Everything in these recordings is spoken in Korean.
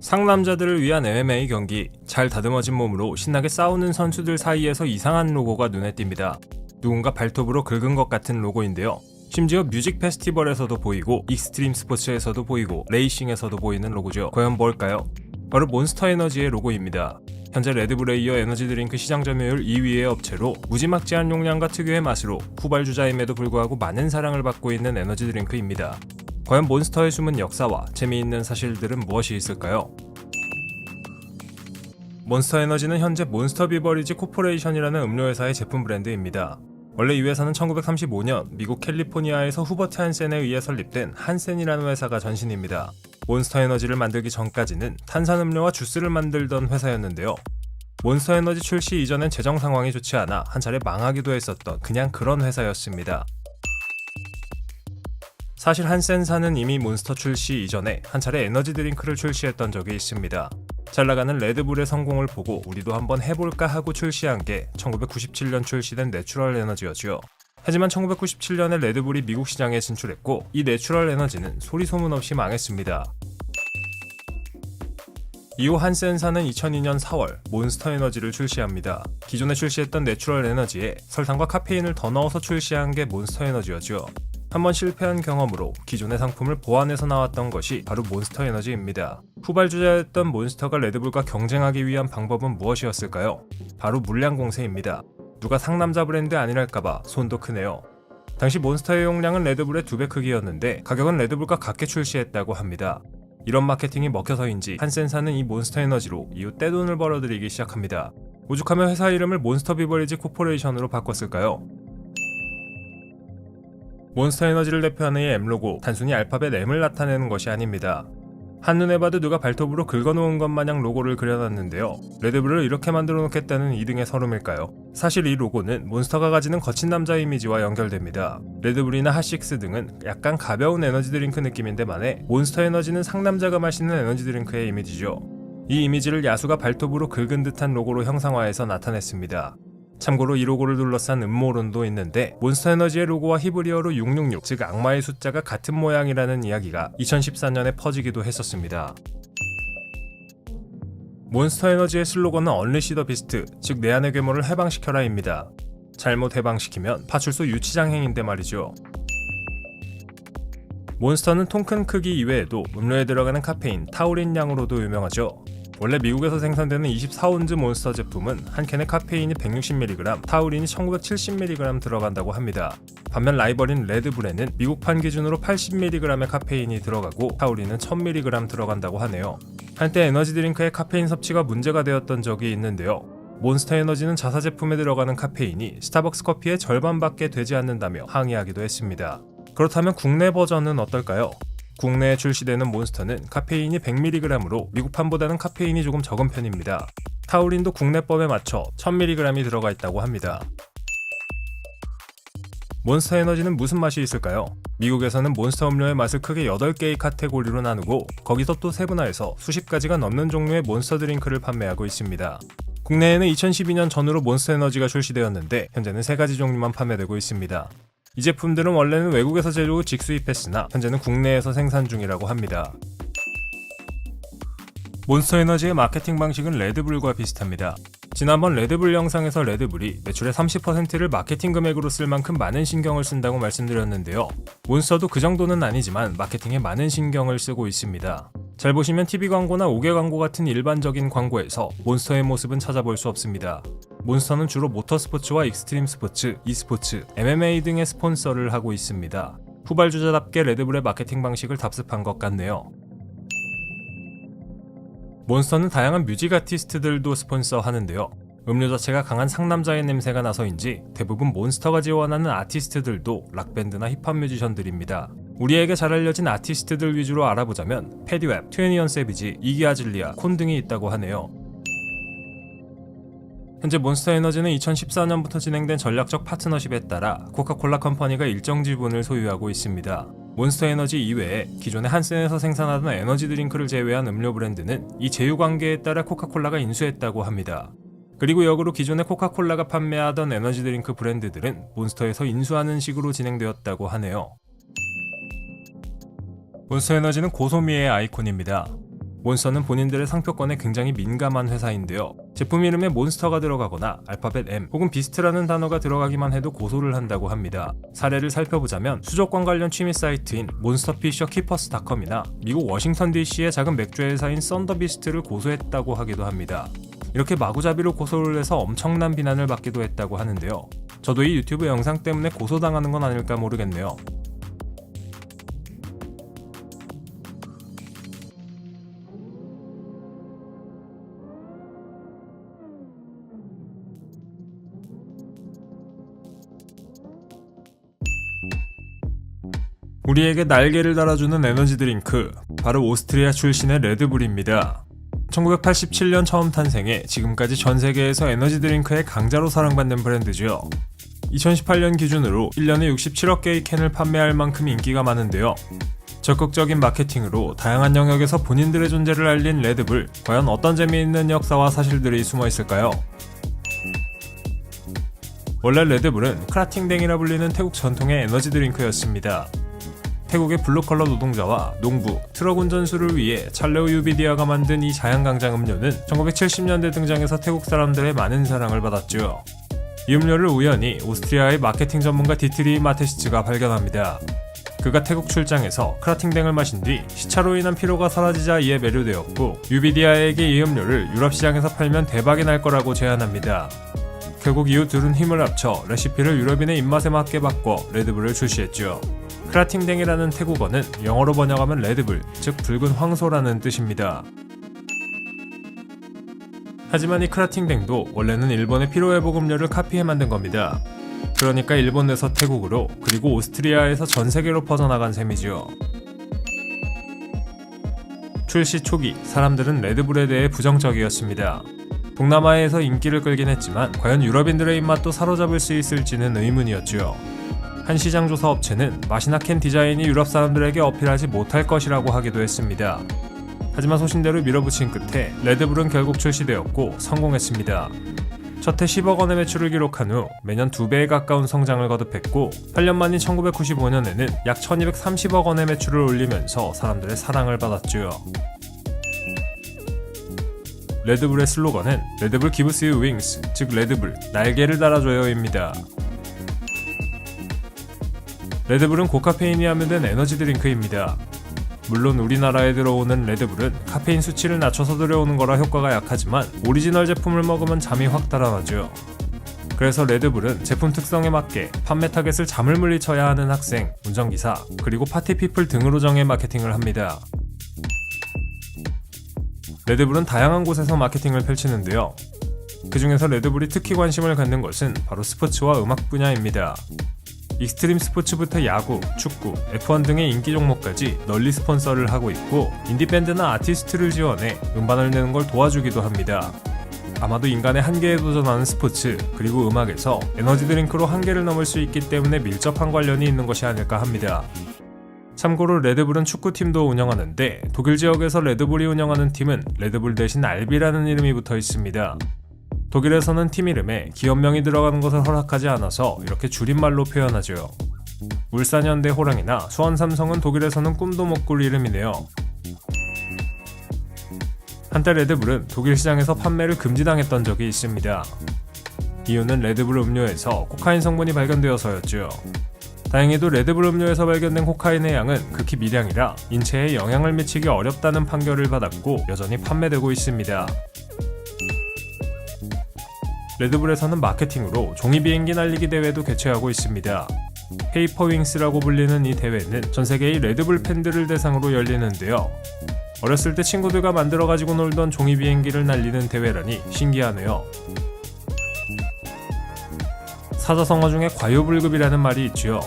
상남자들을 위한 MMA 경기, 잘 다듬어진 몸으로 신나게 싸우는 선수들 사이에서 이상한 로고가 눈에 띕니다. 누군가 발톱으로 긁은 것 같은 로고인데요. 심지어 뮤직 페스티벌에서도 보이고 익스트림 스포츠에서도 보이고 레이싱에서도 보이는 로고죠. 과연 뭘까요? 바로 몬스터 에너지의 로고입니다. 현재 레드불에 이어 에너지 드링크 시장 점유율 2위의 업체로 무지막지한 용량과 특유의 맛으로 후발주자임에도 불구하고 많은 사랑을 받고 있는 에너지 드링크입니다. 과연 몬스터의 숨은 역사와 재미있는 사실들은 무엇이 있을까요? 몬스터 에너지는 현재 몬스터 비버리지 코퍼레이션이라는 음료회사의 제품 브랜드입니다. 원래 이 회사는 1935년 미국 캘리포니아에서 후버트 한센에 의해 설립된 한센이라는 회사가 전신입니다. 몬스터 에너지를 만들기 전까지는 탄산음료와 주스를 만들던 회사였는데요. 몬스터 에너지 출시 이전엔 재정 상황이 좋지 않아 한 차례 망하기도 했었던 그냥 그런 회사였습니다. 사실 한센사는 이미 몬스터 출시 이전에 한 차례 에너지 드링크를 출시했던 적이 있습니다. 잘 나가는 레드불의 성공을 보고 우리도 한번 해볼까 하고 출시한 게 1997년 출시된 내추럴 에너지였죠. 하지만 1997년에 레드불이 미국 시장에 진출했고 이 내추럴 에너지는 소리 소문 없이 망했습니다. 이후 한센사는 2002년 4월 몬스터 에너지를 출시합니다. 기존에 출시했던 내추럴 에너지에 설탕과 카페인을 더 넣어서 출시한 게 몬스터 에너지였죠. 한번 실패한 경험으로 기존의 상품을 보완해서 나왔던 것이 바로 몬스터 에너지입니다. 후발주자였던 몬스터가 레드불과 경쟁하기 위한 방법은 무엇이었을까요? 바로 물량 공세입니다. 누가 상남자 브랜드 아니랄까봐 손도 크네요. 당시 몬스터의 용량은 레드불의 2배 크기였는데 가격은 레드불과 같게 출시했다고 합니다. 이런 마케팅이 먹혀서인지 한센사는 이 몬스터 에너지로 이후 떼돈을 벌어들이기 시작합니다. 오죽하면 회사 이름을 몬스터 비버리지 코퍼레이션으로 바꿨을까요? 몬스터 에너지를 대표하는 이 M로고, 단순히 알파벳 M을 나타내는 것이 아닙니다. 한눈에 봐도 누가 발톱으로 긁어놓은 것 마냥 로고를 그려놨는데요. 레드불을 이렇게 만들어 놓겠다는 이등의 서름일까요? 사실 이 로고는 몬스터가 가지는 거친 남자 이미지와 연결됩니다. 레드불이나 핫식스 등은 약간 가벼운 에너지 드링크 느낌인데 만에 몬스터 에너지는 상남자가 마시는 에너지 드링크의 이미지죠. 이 이미지를 야수가 발톱으로 긁은 듯한 로고로 형상화해서 나타냈습니다. 참고로 이 로고를 둘러싼 음모론도 있는데 몬스터 에너지의 로고와 히브리어로 666, 즉 악마의 숫자가 같은 모양이라는 이야기가 2014년에 퍼지기도 했었습니다. 몬스터 에너지의 슬로건은 Unleash the Beast, 즉 내 안의 괴물을 해방시켜라입니다. 잘못 해방시키면 파출소 유치장행인데 말이죠. 몬스터는 통 큰 크기 이외에도 음료에 들어가는 카페인, 타우린 양으로도 유명하죠. 원래 미국에서 생산되는 24온즈 몬스터 제품은 한 캔에 카페인이 160mg, 타우린이 1970mg 들어간다고 합니다. 반면 라이벌인 레드불에는 미국판 기준으로 80mg의 카페인이 들어가고 타우린은 1000mg 들어간다고 하네요. 한때 에너지 드링크의 카페인 섭취가 문제가 되었던 적이 있는데요. 몬스터 에너지는 자사 제품에 들어가는 카페인이 스타벅스 커피의 절반밖에 되지 않는다며 항의하기도 했습니다. 그렇다면 국내 버전은 어떨까요? 국내에 출시되는 몬스터는 카페인이 100mg으로 미국판보다는 카페인이 조금 적은 편입니다. 타우린도 국내법에 맞춰 1000mg이 들어가 있다고 합니다. 몬스터 에너지는 무슨 맛이 있을까요? 미국에서는 몬스터 음료의 맛을 크게 8개의 카테고리로 나누고 거기서 또 세분화해서 수십 가지가 넘는 종류의 몬스터 드링크를 판매하고 있습니다. 국내에는 2012년 전후로 몬스터 에너지가 출시되었는데 현재는 3가지 종류만 판매되고 있습니다. 이 제품들은 원래는 외국에서 재료 후 직수입했으나 현재는 국내에서 생산 중이라고 합니다. 몬스터 에너지의 마케팅 방식은 레드불과 비슷합니다. 지난번 레드불 영상에서 레드불이 매출의 30%를 마케팅 금액으로 쓸 만큼 많은 신경을 쓴다고 말씀드렸는데요. 몬스터도 그 정도는 아니지만 마케팅에 많은 신경을 쓰고 있습니다. 잘 보시면 TV 광고나 5개 광고 같은 일반적인 광고에서 몬스터의 모습은 찾아볼 수 없습니다. 몬스터는 주로 모터스포츠와 익스트림 스포츠, e스포츠, MMA 등의 스폰서를 하고 있습니다. 후발주자답게 레드불의 마케팅 방식을 답습한 것 같네요. 몬스터는 다양한 뮤직 아티스트들도 스폰서하는데요. 음료 자체가 강한 상남자의 냄새가 나서인지 대부분 몬스터가 지원하는 아티스트들도 락밴드나 힙합 뮤지션들입니다. 우리에게 잘 알려진 아티스트들 위주로 알아보자면 패디웹, 21 세비지, 이기 아즐리아, 콘 등이 있다고 하네요. 현재 몬스터 에너지는 2014년부터 진행된 전략적 파트너십에 따라 코카콜라 컴퍼니가 일정 지분을 소유하고 있습니다. 몬스터 에너지 이외에 기존의 한센에서 생산하던 에너지 드링크를 제외한 음료 브랜드는 이 제휴 관계에 따라 코카콜라가 인수했다고 합니다. 그리고 역으로 기존의 코카콜라가 판매하던 에너지 드링크 브랜드들은 몬스터에서 인수하는 식으로 진행되었다고 하네요. 몬스터 에너지는 고소미의 아이콘입니다. 몬스터는 본인들의 상표권에 굉장히 민감한 회사인데요. 제품 이름에 몬스터가 들어가거나 알파벳 M 혹은 비스트라는 단어가 들어가기만 해도 고소를 한다고 합니다. 사례를 살펴보자면 수족관 관련 취미 사이트인 몬스터피셔키퍼스닷컴이나 미국 워싱턴 DC의 작은 맥주 회사인 썬더비스트를 고소했다고 하기도 합니다. 이렇게 마구잡이로 고소를 해서 엄청난 비난을 받기도 했다고 하는데요. 저도 이 유튜브 영상 때문에 고소당하는 건 아닐까 모르겠네요. 우리에게 날개를 달아주는 에너지 드링크, 바로 오스트리아 출신의 레드불입니다. 1987년 처음 탄생해 지금까지 전 세계에서 에너지 드링크의 강자로 사랑받는 브랜드죠. 2018년 기준으로 1년에 67억 개의 캔을 판매할 만큼 인기가 많은데요. 적극적인 마케팅으로 다양한 영역에서 본인들의 존재를 알린 레드불, 과연 어떤 재미있는 역사와 사실들이 숨어 있을까요? 원래 레드불은 크라팅댕이라 불리는 태국 전통의 에너지 드링크였습니다. 태국의 블루컬러 노동자와 농부, 트럭 운전수를 위해 찰레오 유비디아가 만든 이 자양강장 음료는 1970년대 등장해서 태국 사람들의 많은 사랑을 받았죠. 이 음료를 우연히 오스트리아의 마케팅 전문가 디트리 마테시츠가 발견합니다. 그가 태국 출장에서 크라팅댕을 마신 뒤 시차로 인한 피로가 사라지자 이에 매료되었고, 유비디아에게 이 음료를 유럽 시장에서 팔면 대박이 날 거라고 제안합니다. 결국 이후 둘은 힘을 합쳐 레시피를 유럽인의 입맛에 맞게 바꿔 레드불을 출시했죠. 크라팅댕이라는 태국어는 영어로 번역하면 레드불, 즉 붉은 황소라는 뜻입니다. 하지만 이 크라팅댕도 원래는 일본의 피로회복 음료를 카피해 만든 겁니다. 그러니까 일본 내서 태국으로, 그리고 오스트리아에서 전 세계로 퍼져나간 셈이죠. 출시 초기 사람들은 레드불에 대해 부정적이었습니다. 동남아에서 인기를 끌긴 했지만 과연 유럽인들의 입맛도 사로잡을 수 있을지는 의문이었죠. 한 시장조사 업체는 맛이나 캔 디자인이 유럽 사람들에게 어필하지 못할 것이라고 하기도 했습니다. 하지만 소신대로 밀어붙인 끝에 레드불은 결국 출시되었고 성공했습니다. 첫 해 10억 원의 매출을 기록한 후 매년 2배에 가까운 성장을 거듭했고, 8년 만인 1995년에는 약 1230억 원의 매출을 올리면서 사람들의 사랑을 받았죠. 레드불의 슬로건은 레드불 gives you wings, 즉 레드불, 날개를 달아줘요입니다. 레드불은 고카페인이 함유된 에너지 드링크입니다. 물론 우리나라에 들어오는 레드불은 카페인 수치를 낮춰서 들여오는 거라 효과가 약하지만 오리지널 제품을 먹으면 잠이 확 달아나죠. 그래서 레드불은 제품 특성에 맞게 판매 타겟을 잠을 물리쳐야 하는 학생, 운전기사, 그리고 파티피플 등으로 정해 마케팅을 합니다. 레드불은 다양한 곳에서 마케팅을 펼치는데요. 그 중에서 레드불이 특히 관심을 갖는 것은 바로 스포츠와 음악 분야입니다. 익스트림 스포츠부터 야구, 축구, F1 등의 인기 종목까지 널리 스폰서를 하고 있고, 인디밴드나 아티스트를 지원해 음반을 내는 걸 도와주기도 합니다. 아마도 인간의 한계에 도전하는 스포츠, 그리고 음악에서 에너지 드링크로 한계를 넘을 수 있기 때문에 밀접한 관련이 있는 것이 아닐까 합니다. 참고로 레드불은 축구팀도 운영하는데, 독일 지역에서 레드불이 운영하는 팀은 레드불 대신 RB라는 이름이 붙어 있습니다. 독일에서는 팀 이름에 기업명이 들어가는 것을 허락하지 않아서 이렇게 줄임말로 표현하죠. 울산현대 호랑이나 수원삼성은 독일에서는 꿈도 못 꿀 이름이네요. 한때 레드불은 독일 시장에서 판매를 금지당했던 적이 있습니다. 이유는 레드불 음료에서 코카인 성분이 발견되어서였죠. 다행히도 레드불 음료에서 발견된 코카인의 양은 극히 미량이라 인체에 영향을 미치기 어렵다는 판결을 받았고 여전히 판매되고 있습니다. 레드불에서는 마케팅으로 종이비행기 날리기 대회도 개최하고 있습니다. 페이퍼윙스라고 불리는 이 대회는 전세계의 레드불 팬들을 대상으로 열리는데요. 어렸을 때 친구들과 만들어가지고 놀던 종이비행기를 날리는 대회라니 신기하네요. 사자성어 중에 과유불급이라는 말이 있지요.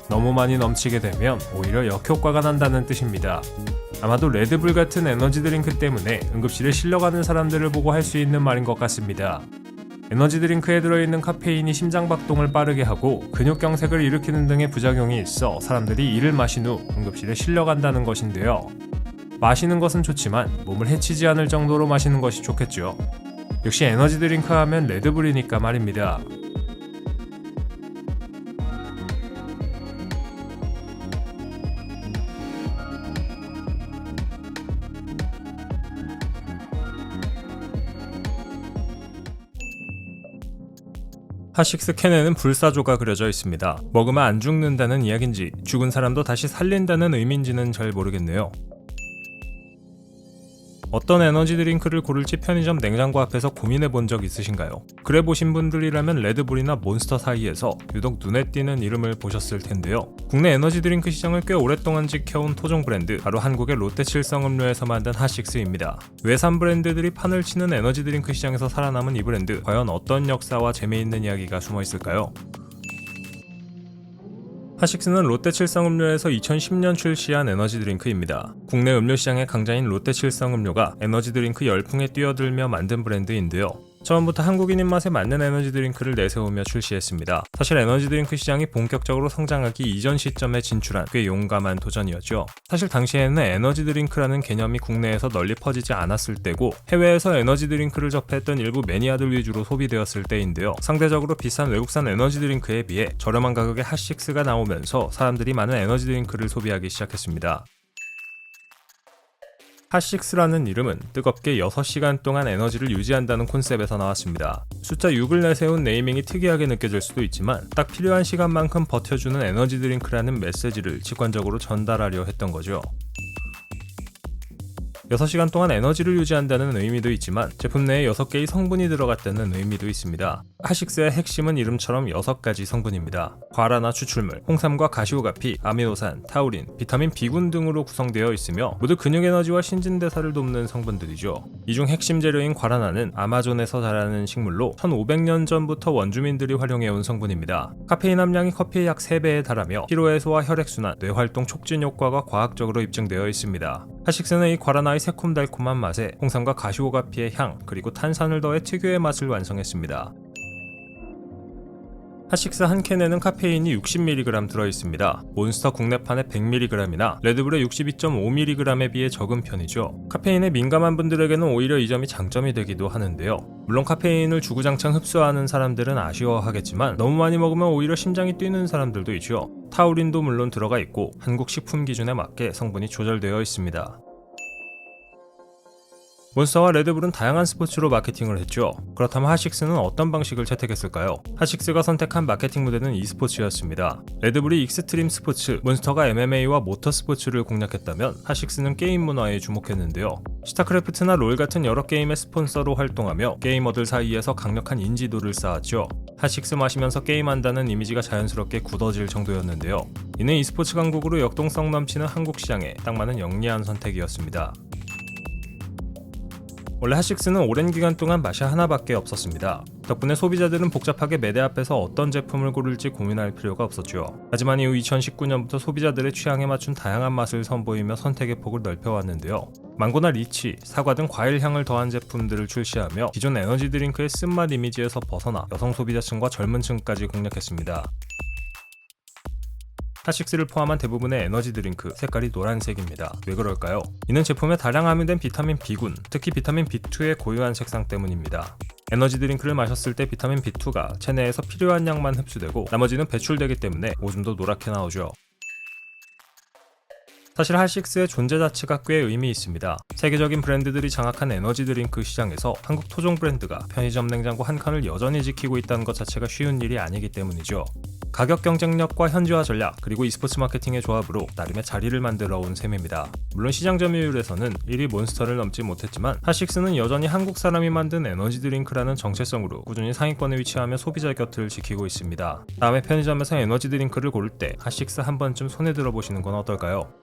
너무 많이 넘치게 되면 오히려 역효과가 난다는 뜻입니다. 아마도 레드불 같은 에너지 드링크 때문에 응급실에 실려가는 사람들을 보고 할 수 있는 말인 것 같습니다. 에너지 드링크에 들어있는 카페인이 심장박동을 빠르게 하고 근육경색을 일으키는 등의 부작용이 있어 사람들이 이를 마신 후 응급실에 실려간다는 것인데요. 마시는 것은 좋지만 몸을 해치지 않을 정도로 마시는 것이 좋겠죠. 역시 에너지 드링크 하면 레드불이니까 말입니다. 핫식스 캔에는 불사조가 그려져 있습니다. 먹으면 안 죽는다는 이야기인지 죽은 사람도 다시 살린다는 의미인지는 잘 모르겠네요. 어떤 에너지 드링크를 고를지 편의점 냉장고 앞에서 고민해 본 적 있으신가요? 그래 보신 분들이라면 레드불이나 몬스터 사이에서 유독 눈에 띄는 이름을 보셨을 텐데요. 국내 에너지 드링크 시장을 꽤 오랫동안 지켜온 토종 브랜드, 바로 한국의 롯데칠성음료에서 만든 핫식스입니다. 외산 브랜드들이 판을 치는 에너지 드링크 시장에서 살아남은 이 브랜드, 과연 어떤 역사와 재미있는 이야기가 숨어 있을까요? 핫식스는 롯데칠성음료에서 2010년 출시한 에너지 드링크입니다. 국내 음료 시장의 강자인 롯데칠성음료가 에너지 드링크 열풍에 뛰어들며 만든 브랜드인데요. 처음부터 한국인 입맛에 맞는 에너지 드링크를 내세우며 출시했습니다. 사실 에너지 드링크 시장이 본격적으로 성장하기 이전 시점에 진출한 꽤 용감한 도전이었죠. 사실 당시에는 에너지 드링크라는 개념이 국내에서 널리 퍼지지 않았을 때고, 해외에서 에너지 드링크를 접했던 일부 매니아들 위주로 소비되었을 때인데요. 상대적으로 비싼 외국산 에너지 드링크에 비해 저렴한 가격의 핫식스가 나오면서 사람들이 많은 에너지 드링크를 소비하기 시작했습니다. 핫식스라는 이름은 뜨겁게 6시간 동안 에너지를 유지한다는 콘셉트에서 나왔습니다. 숫자 6을 내세운 네이밍이 특이하게 느껴질 수도 있지만 딱 필요한 시간만큼 버텨주는 에너지 드링크라는 메시지를 직관적으로 전달하려 했던 거죠. 6시간 동안 에너지를 유지한다는 의미도 있지만 제품 내에 6개의 성분이 들어갔다는 의미도 있습니다. 핫식스의 핵심은 이름처럼 6가지 성분입니다. 과라나 추출물, 홍삼과 가시오가피, 아미노산, 타우린, 비타민 B군 등으로 구성되어 있으며 모두 근육 에너지와 신진대사를 돕는 성분들이죠. 이 중 핵심 재료인 과라나는 아마존에서 자라는 식물로 1500년 전부터 원주민들이 활용해온 성분입니다. 카페인 함량이 커피의 약 3배에 달하며 피로해소와 혈액순환, 뇌활동 촉진 효과가 과학적으로 입증되어 있습니다. 핫식스는 이 과라나의 새콤달콤한 맛에 홍삼과 가시오가피의 향, 그리고 탄산을 더해 특유의 맛을 완성했습니다. 핫식스 한 캔에는 카페인이 60mg 들어있습니다. 몬스터 국내판의 100mg이나 레드불의 62.5mg에 비해 적은 편이죠. 카페인에 민감한 분들에게는 오히려 이 점이 장점이 되기도 하는데요. 물론 카페인을 주구장창 흡수하는 사람들은 아쉬워하겠지만 너무 많이 먹으면 오히려 심장이 뛰는 사람들도 있죠. 타우린도 물론 들어가 있고 한국 식품 기준에 맞게 성분이 조절되어 있습니다. 몬스터와 레드불은 다양한 스포츠로 마케팅을 했죠. 그렇다면 핫식스는 어떤 방식을 채택했을까요? 핫식스가 선택한 마케팅 무대는 e스포츠였습니다. 레드불이 익스트림 스포츠, 몬스터가 MMA와 모터 스포츠를 공략했다면 핫식스는 게임 문화에 주목했는데요. 스타크래프트나 롤 같은 여러 게임의 스폰서로 활동하며 게이머들 사이에서 강력한 인지도를 쌓았죠. 핫식스 마시면서 게임한다는 이미지가 자연스럽게 굳어질 정도였는데요. 이는 e스포츠 강국으로 역동성 넘치는 한국 시장에 딱 맞는 영리한 선택이었습니다. 원래 핫식스는 오랜 기간 동안 맛이 하나밖에 없었습니다. 덕분에 소비자들은 복잡하게 매대 앞에서 어떤 제품을 고를지 고민할 필요가 없었죠. 하지만 이후 2019년부터 소비자들의 취향에 맞춘 다양한 맛을 선보이며 선택의 폭을 넓혀왔는데요. 망고나 리치, 사과 등 과일 향을 더한 제품들을 출시하며 기존 에너지 드링크의 쓴맛 이미지에서 벗어나 여성 소비자층과 젊은 층까지 공략했습니다. 핫식스를 포함한 대부분의 에너지 드링크 색깔이 노란색입니다. 왜 그럴까요? 이는 제품에 다량 함유된 비타민 B군, 특히 비타민 B2의 고유한 색상 때문입니다. 에너지 드링크를 마셨을 때 비타민 B2가 체내에서 필요한 양만 흡수되고 나머지는 배출되기 때문에 오줌도 노랗게 나오죠. 사실 핫식스의 존재 자체가 꽤 의미 있습니다. 세계적인 브랜드들이 장악한 에너지 드링크 시장에서 한국 토종 브랜드가 편의점 냉장고 한 칸을 여전히 지키고 있다는 것 자체가 쉬운 일이 아니기 때문이죠. 가격 경쟁력과 현지화 전략, 그리고 e스포츠 마케팅의 조합으로 나름의 자리를 만들어 온 셈입니다. 물론 시장 점유율에서는 1위 몬스터를 넘지 못했지만 핫식스는 여전히 한국 사람이 만든 에너지 드링크라는 정체성으로 꾸준히 상위권에 위치하며 소비자 곁을 지키고 있습니다. 다음에 편의점에서 에너지 드링크를 고를 때 핫식스 한 번쯤 손에 들어보시는 건 어떨까요?